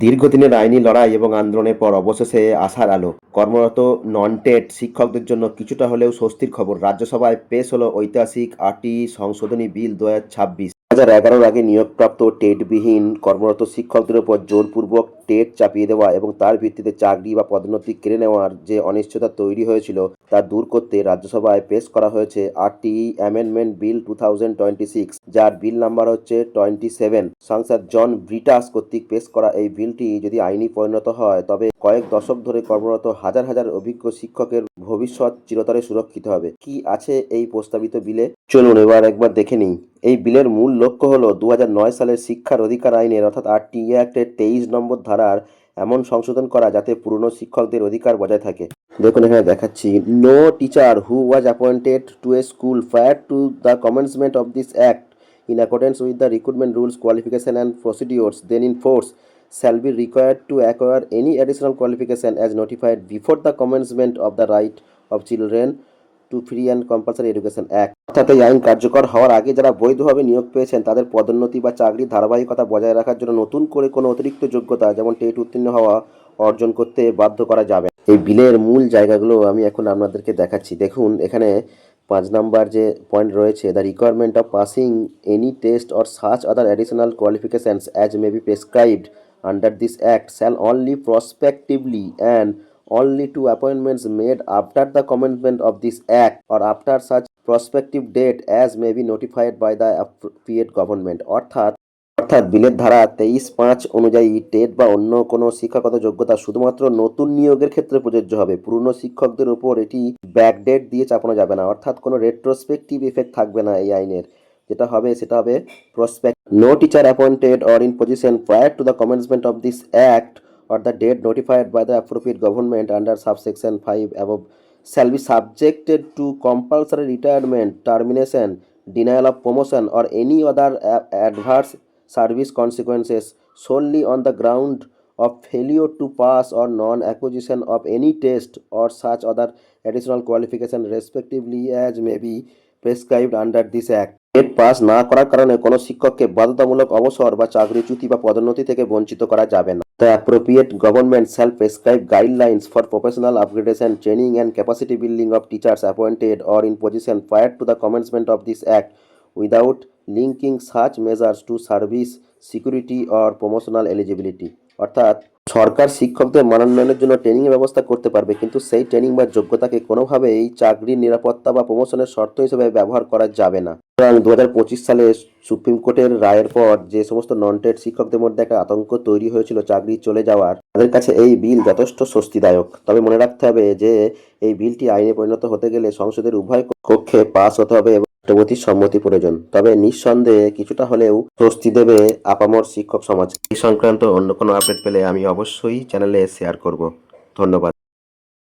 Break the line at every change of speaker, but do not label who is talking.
দীর্ঘদিনের আইনি লড়াই এবং আন্দোলনের পর অবশেষে আশার আলো। কর্মরত নন-টেট শিক্ষকদের জন্য কিছুটা হলেও স্বস্তির খবর। রাজ্যসভায় পেশ হলো ঐতিহাসিক ৮টি সংশোধনী বিল ২০২৬। ২০১১-র আগে নিয়োগপ্রাপ্ত টেটবিহীন কর্মরত শিক্ষকদের উপর জোরপূর্বক টেট চাপিয়ে দেওয়া এবং তার ভিত্তিতে চাকরি বা পদোন্নতি কেড়ে নেওয়ার যে অনিশ্চয়তা তৈরি হয়েছিল তা দূর করতে রাজ্যসভায় পেশ করা হয়েছে ৮টি অ্যামেন্ডমেন্ট বিল 2026, যার বিল নাম্বার হচ্ছে 27। সাংসদ জন ব্রিটাস কর্তৃক পেশ করা এই বিলটি যদি আইনি পরিণত হয় তবে কয়েক দশক ধরে কর্মরত হাজার হাজার অভিজ্ঞ শিক্ষকের ভবিষ্যৎ চিরতরে সুরক্ষিত হবে। কি আছে এই প্রস্তাবিত বিলে, চলুন এবার একবার দেখে নিই। এই বিলের মূল লক্ষ্য হলো 2009 সালের শিক্ষার অধিকার আইনের অর্থাৎ আরটিই অ্যাক্টের 23 নম্বর ধারার এমন সংশোধন করা যাতে পুরনো শিক্ষকদের অধিকার বজায় থাকে। দেখুন এখানে দেখাচ্ছি, no teacher who was appointed to a school prior to the commencement of this act in accordance with the recruitment rules, qualification and procedures then in force shall be required to acquire any additional qualification as notified before the commencement of the right of children to free and compulsory education act। অর্থাৎ এই আইন কার্যকর হওয়ার আগে যারা বৈধভাবে নিয়োগ পেয়েছেন তাদের পদোন্নতি বা চাকরির ধারাবাহিকতা বজায় রাখার জন্য নতুন করে কোনো অতিরিক্ত যোগ্যতা যেমন টেট উত্তীর্ণ হওয়া অর্জন করতে বাধ্য করা যাবে। এই বিলের মূল জায়গাগুলো আমি এখন আপনাদেরকে দেখাচ্ছি। দেখুন এখানে 5 নাম্বার যে পয়েন্ট রয়েছে, the requirement of passing any test or such other additional qualifications as may be prescribed under this act shall only prospectively and only to appointments made after the commencement of this act or after such prospective date as may be notified by the appropriate government। অর্থাৎ বিলের ধারা 23(5) অনুযায়ী TET বা অন্য কোনো শিক্ষাগত যোগ্যতা শুধুমাত্র নতুন নিয়োগের ক্ষেত্রে প্রযোজ্য হবে। পুরনো শিক্ষকদের উপর এটি ব্যাকডেট দিয়ে চাপানো যাবে না, অর্থাৎ কোনো রেট্রোস্পেক্টিভ ইফেক্ট থাকবে না এই আইনের। যেটা হবে সেটা হবে prospect. No teacher appointed or in position prior to the commencement of this act or the date notified by the appropriate government under subsection 5 above shall be subjected to compulsory retirement, termination, denial of promotion or any other adverse service consequences solely on the ground of failure to pass or non-acquisition of any test or such other additional qualification respectively as may be prescribed under this act। TET pass না করার কারণে কোনো শিক্ষককে বাধ্যতামূলক অবসর বা চাকরিচ্যুতি বা পদোন্নতি থেকে বঞ্চিত করা যাবে না। The appropriate government shall prescribe guidelines for professional upgradation, training and capacity building of teachers appointed or in position prior to the commencement of this act without linking such measures to service security or promotional eligibility। অর্থাৎ সরকার শিক্ষকদের মানোন্নয়নের জন্য ট্রেনিংয়ের ব্যবস্থা করতে পারবে, কিন্তু সেই training বা যোগ্যতাকে কোনোভাবেই চাকরির নিরাপত্তা বা প্রমোশনের শর্ত হিসেবে ব্যবহার করা যাবে না। সুতরাং 2025 সালে সুপ্রিম কোর্টের রায়ের পর যে সমস্ত নন টেট শিক্ষকদের মধ্যে একটা আতঙ্ক তৈরি হয়েছিল চাকরি চলে যাওয়ার, তাদের কাছে এই বিল যথেষ্ট স্বস্তিদায়ক। তবে মনে রাখতে হবে যে এই বিলটি আইনে পরিণত হতে গেলে সংসদের উভয় কক্ষে পাস হতে হবে এবং রাষ্ট্রপতির সম্মতি প্রয়োজন। তবে নিঃসন্দেহে কিছুটা হলেও স্বস্তি দেবে আপামর শিক্ষক সমাজ। এই সংক্রান্ত অন্য কোনো আপডেট পেলে আমি অবশ্যই চ্যানেলে শেয়ার করব। ধন্যবাদ।